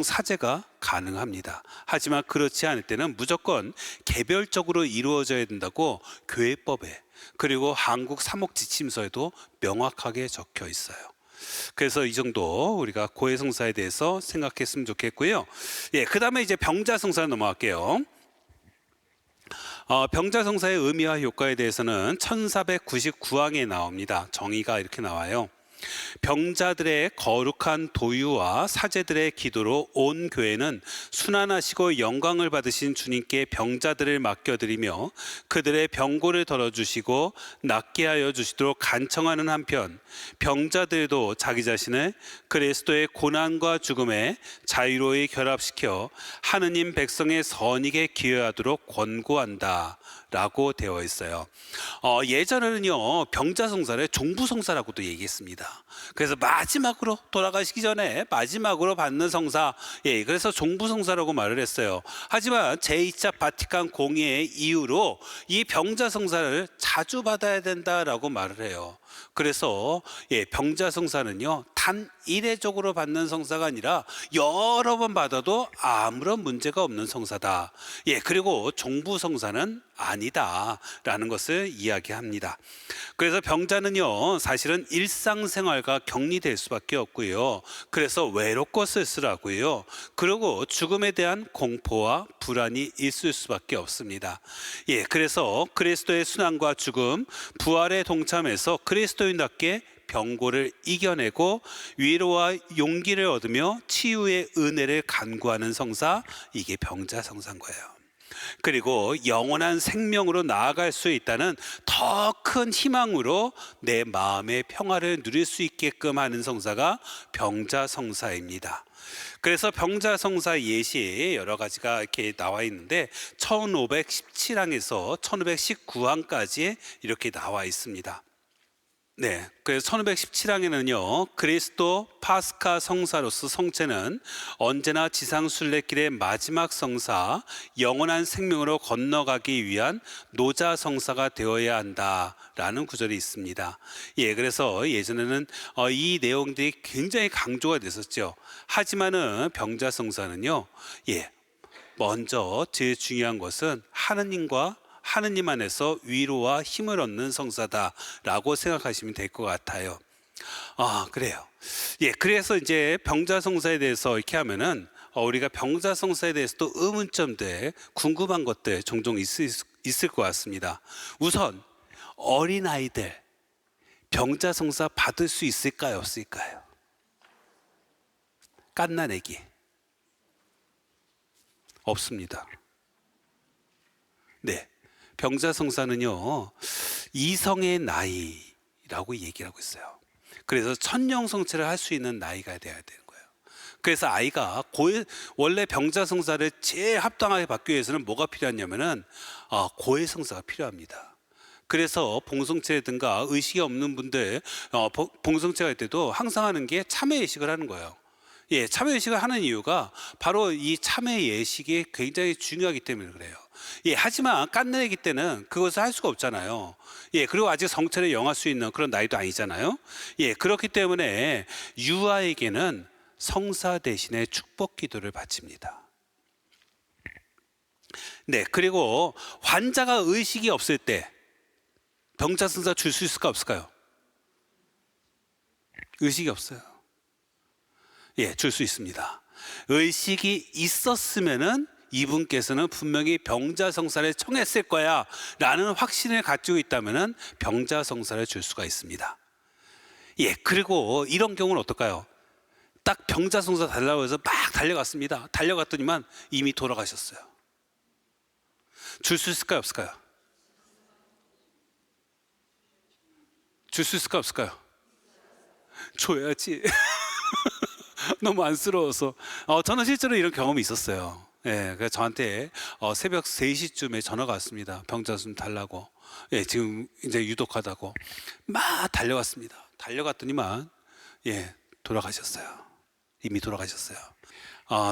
사죄가 가능합니다. 하지만 그렇지 않을 때는 무조건 개별적으로 이루어져야 된다고 교회법에, 그리고 한국 사목지침서에도 명확하게 적혀 있어요. 그래서 이 정도 우리가 고해성사에 대해서 생각했으면 좋겠고요. 예, 그 다음에 이제 병자성사 넘어갈게요. 병자성사의 의미와 효과에 대해서는 1499항에 나옵니다. 정의가 이렇게 나와요. 병자들의 거룩한 도유와 사제들의 기도로 온 교회는 순환하시고 영광을 받으신 주님께 병자들을 맡겨드리며 그들의 병고를 덜어주시고 낫게 하여 주시도록 간청하는 한편, 병자들도 자기 자신을 그리스도의 고난과 죽음에 자유로이 결합시켜 하느님 백성의 선익에 기여하도록 권고한다 라고 되어 있어요. 예전에는요, 병자성사를 종부성사라고도 얘기했습니다. 그래서 마지막으로 돌아가시기 전에 마지막으로 받는 성사, 예, 그래서 종부성사라고 말을 했어요. 하지만 제2차 바티칸 공의회 이후로 이 병자성사를 자주 받아야 된다라고 말을 해요. 그래서 예, 병자성사는요, 단 이례적으로 받는 성사가 아니라 여러 번 받아도 아무런 문제가 없는 성사다. 예, 그리고 종부성사는 아니다라는 것을 이야기합니다. 그래서 병자는요, 사실은 일상생활과 격리될 수밖에 없고요. 그래서 외롭고 쓸쓸하고요. 그리고 죽음에 대한 공포와 불안이 있을 수밖에 없습니다. 예, 그래서 그리스도의 순환과 죽음, 부활에 동참해서 그리스도인답게 병고를 이겨내고 위로와 용기를 얻으며 치유의 은혜를 간구하는 성사, 이게 병자성사인 거예요. 그리고 영원한 생명으로 나아갈 수 있다는 더 큰 희망으로 내 마음의 평화를 누릴 수 있게끔 하는 성사가 병자성사입니다. 그래서 병자성사 예시 여러 가지가 이렇게 나와 있는데 1517항에서 1519항까지 이렇게 나와 있습니다. 네, 그래서 1517항에는요, 그리스도 파스카 성사로서 성체는 언제나 지상 순례길의 마지막 성사, 영원한 생명으로 건너가기 위한 노자 성사가 되어야 한다라는 구절이 있습니다. 예, 그래서 예전에는 이 내용들이 굉장히 강조가 됐었죠. 하지만은 병자 성사는요, 예, 먼저 제일 중요한 것은 하느님 안에서 위로와 힘을 얻는 성사다라고 생각하시면 될 것 같아요. 그래요. 예, 그래서 이제 병자성사에 대해서 이렇게 하면은 우리가 병자성사에 대해서 또 의문점들, 궁금한 것들 종종 있을 것 같습니다. 우선 어린아이들 병자성사 받을 수 있을까요, 없을까요? 갓난아기 없습니다. 네. 병자성사는요, 이성의 나이라고 얘기를 하고 있어요. 그래서 천년성체를 할 수 있는 나이가 돼야 되는 거예요. 그래서 아이가 원래 병자성사를 제일 합당하게 받기 위해서는 뭐가 필요하냐면은 고해성사가 필요합니다. 그래서 봉성체든가 의식이 없는 분들 봉성체가 할 때도 항상 하는 게 참회 예식을 하는 거예요. 예, 참회 예식을 하는 이유가 바로 이 참회 예식이 굉장히 중요하기 때문에 그래요. 예, 하지만 깐느애기 때는 그것을 할 수가 없잖아요. 예, 그리고 아직 성체를 영할 수 있는 그런 나이도 아니잖아요. 예, 그렇기 때문에 유아에게는 성사 대신에 축복 기도를 바칩니다. 네, 그리고 환자가 의식이 없을 때 병자성사 줄 수 있을까 없을까요? 의식이 없어요. 예, 줄 수 있습니다. 의식이 있었으면은 이분께서는 분명히 병자성사를 청했을 거야 라는 확신을 가지고 있다면은 병자성사를 줄 수가 있습니다. 예, 그리고 이런 경우는 어떨까요? 딱 병자성사 달라고 해서 막 달려갔습니다. 달려갔더니만 이미 돌아가셨어요. 줄 수 있을까요 없을까요? 줄 수 있을까요 없을까요? 줘야지. 너무 안쓰러워서. 저는 실제로 이런 경험이 있었어요. 예, 그래서 저한테 새벽 3시쯤에 전화가 왔습니다. 병자 좀 달라고. 예, 지금 이제 유독하다고. 막 달려갔습니다. 달려갔더니만, 예, 돌아가셨어요. 이미 돌아가셨어요.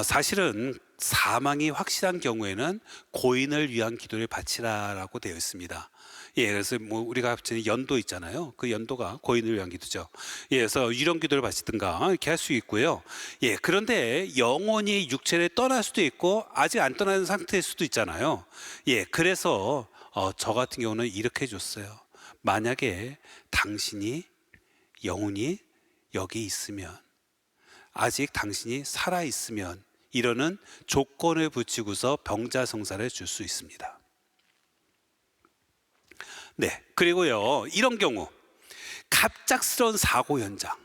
사실은 사망이 확실한 경우에는 고인을 위한 기도를 바치라라고 되어 있습니다. 예, 그래서 뭐 우리가 합치는 연도 있잖아요. 그 연도가 고인을 위한 기도죠. 예, 그래서 유령 기도를 바치든가 이렇게 할 수 있고요. 예, 그런데 영혼이 육체를 떠날 수도 있고 아직 안 떠나는 상태일 수도 있잖아요. 예, 그래서 저 같은 경우는 이렇게 해줬어요. 만약에 당신이 영혼이 여기 있으면, 아직 당신이 살아 있으면 이러는 조건을 붙이고서 병자성사를 줄 수 있습니다. 네, 그리고요, 이런 경우 갑작스러운 사고 현장,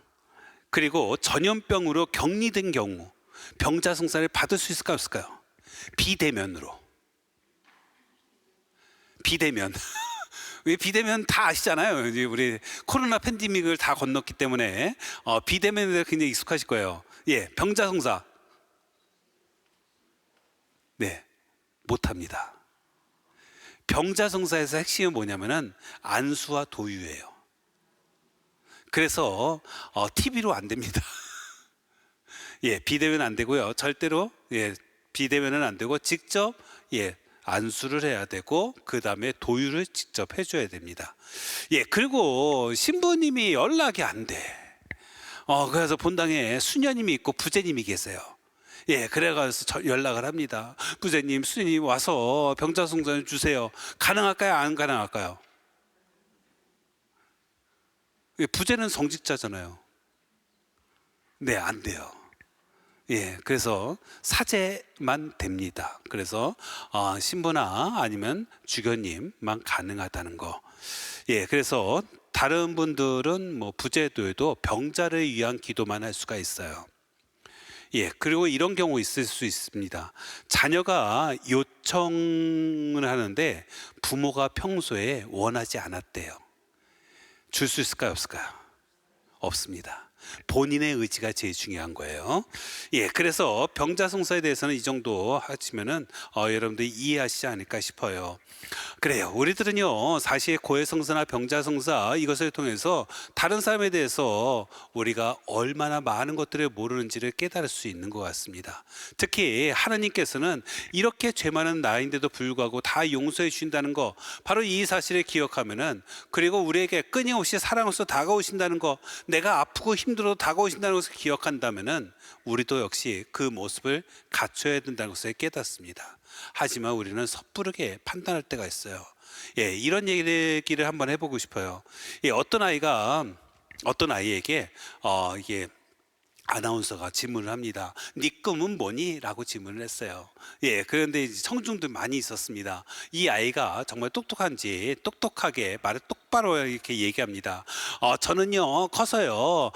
그리고 전염병으로 격리된 경우 병자성사를 받을 수 있을까요 없을까요? 비대면으로. 비대면. 비대면 다 아시잖아요. 이제 우리 코로나 팬데믹을 다 건넜기 때문에 비대면에 굉장히 익숙하실 거예요. 예, 병자성사. 네, 못합니다. 병자성사에서 핵심은 뭐냐면은 안수와 도유예요. 그래서 TV로 안 됩니다. 예, 비대면 안 되고요. 절대로 예, 비대면은 안 되고 직접 예, 안수를 해야 되고 그 다음에 도유를 직접 해줘야 됩니다. 예, 그리고 신부님이 연락이 안 돼. 그래서 본당에 수녀님이 있고 부제님이 계세요. 예, 그래가지고 연락을 합니다. 부제님, 수녀님 와서 병자성사 좀 주세요. 가능할까요? 안 가능할까요? 예, 부제는 성직자잖아요. 네, 안 돼요. 예, 그래서 사제만 됩니다. 그래서 신부나 아니면 주교님만 가능하다는 거. 예, 그래서 다른 분들은 뭐 부제도에도 병자를 위한 기도만 할 수가 있어요. 예, 그리고 이런 경우 있을 수 있습니다. 자녀가 요청을 하는데 부모가 평소에 원하지 않았대요. 줄 수 있을까요 없을까요? 없습니다. 본인의 의지가 제일 중요한 거예요. 예, 그래서 병자성사에 대해서는 이 정도 하시면은 여러분들이 이해하시지 않을까 싶어요. 그래요. 우리들은요, 사실 고해성사나 병자성사 이것을 통해서 다른 사람에 대해서 우리가 얼마나 많은 것들을 모르는지를 깨달을 수 있는 것 같습니다. 특히 하나님께서는 이렇게 죄 많은 나인데도 불구하고 다 용서해 주신다는 거, 바로 이 사실을 기억하면은, 그리고 우리에게 끊임없이 사랑으로서 다가오신다는 거, 내가 아프고 힘들어도 다가오신다는 것을 기억한다면은 우리도 역시 그 모습을 갖춰야 된다는 것을 깨닫습니다. 하지만 우리는 섣부르게 판단할 때가 있어요. 예, 이런 얘기를 한번 해보고 싶어요. 예, 어떤 아이에게 이게 아나운서가 질문을 합니다. 네 꿈은 뭐니? 라고 질문을 했어요. 예, 그런데 이제 청중들 많이 있었습니다. 이 아이가 정말 똑똑하게 말을 똑바로 이렇게 얘기합니다. 저는요 커서요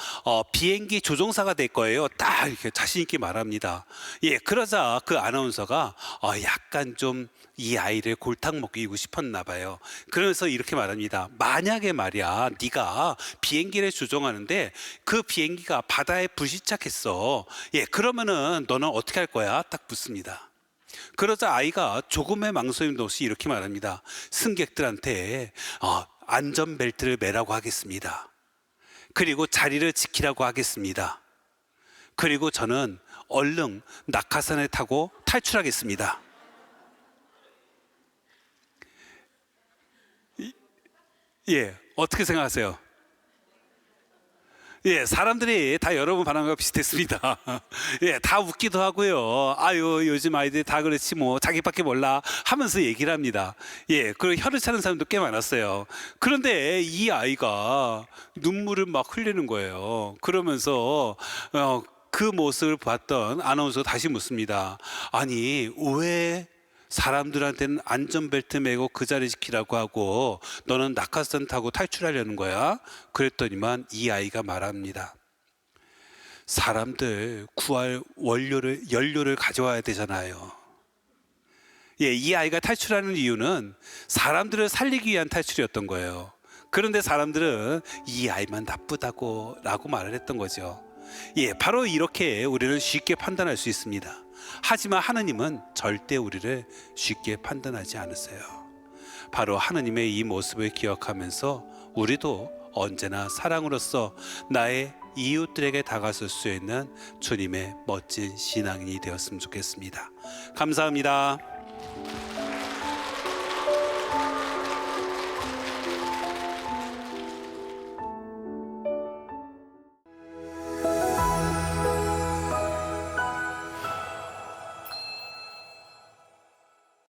비행기 조종사가 될 거예요. 딱 이렇게 자신 있게 말합니다. 예, 그러자 그 아나운서가 약간 좀 이 아이를 골탕 먹이고 싶었나 봐요. 그래서 이렇게 말합니다. 만약에 말이야 네가 비행기를 조종하는데 그 비행기가 바다에 불시착했어. 예, 그러면은 너는 어떻게 할 거야? 딱 묻습니다. 그러자 아이가 조금의 망설임도 없이 이렇게 말합니다. 승객들한테 안전벨트를 매라고 하겠습니다. 그리고 자리를 지키라고 하겠습니다. 그리고 저는 얼른 낙하산을 타고 탈출하겠습니다. 예, 어떻게 생각하세요? 예, 사람들이 다 여러분 반응과 비슷했습니다. 예, 다 웃기도 하고요. 아유, 요즘 아이들 다 그렇지 뭐 자기밖에 몰라 하면서 얘기를 합니다. 예, 그리고 혀를 차는 사람도 꽤 많았어요. 그런데 이 아이가 눈물을 막 흘리는 거예요. 그러면서 그 모습을 봤던 아나운서가 다시 묻습니다. 아니, 왜 사람들한테는 안전벨트 매고 그 자리 지키라고 하고 너는 낙하산 타고 탈출하려는 거야? 그랬더니만 이 아이가 말합니다. 사람들 구할 연료를 가져와야 되잖아요. 예, 이 아이가 탈출하는 이유는 사람들을 살리기 위한 탈출이었던 거예요. 그런데 사람들은 이 아이만 나쁘다고 라고 말을 했던 거죠. 예, 바로 이렇게 우리를 쉽게 판단할 수 있습니다. 하지만 하느님은 절대 우리를 쉽게 판단하지 않으세요. 바로 하느님의 이 모습을 기억하면서 우리도 언제나 사랑으로서 나의 이웃들에게 다가설 수 있는 주님의 멋진 신앙인이 되었으면 좋겠습니다. 감사합니다.